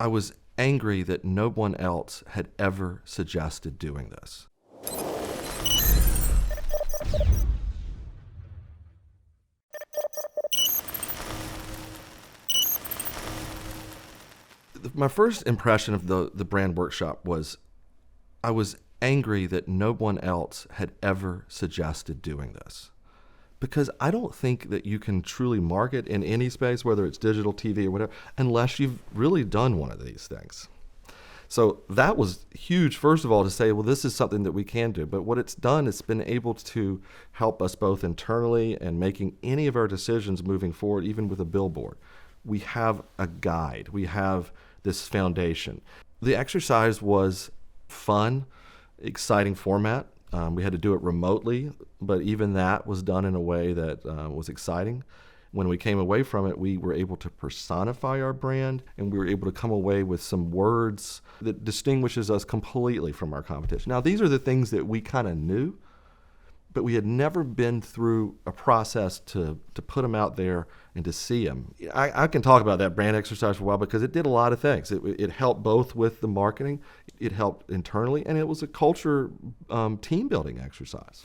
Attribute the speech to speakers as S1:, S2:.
S1: I was angry that no one else had ever suggested doing this. My first impression of the brand workshop was I was angry that no one else had ever suggested doing this. Because I don't think that you can truly market in any space, whether it's digital, TV, or whatever, unless you've really done one of these things. So that was huge, first of all, to say, well, this is something that we can do. But what it's done, it's been able to help us both internally and making any of our decisions moving forward, even with a billboard. We have a guide. We have this foundation. The exercise was fun, exciting format. We had to do it remotely, but even that was done in a way that was exciting. When we came away from it, we were able to personify our brand, and we were able to come away with some words that distinguishes us completely from our competition. Now, these are the things that we kind of knew, but we had never been through a process to put them out there and to see them. I can talk about that brand exercise for a while because it did a lot of things. It helped both with the marketing, it helped internally, and it was a culture team building exercise.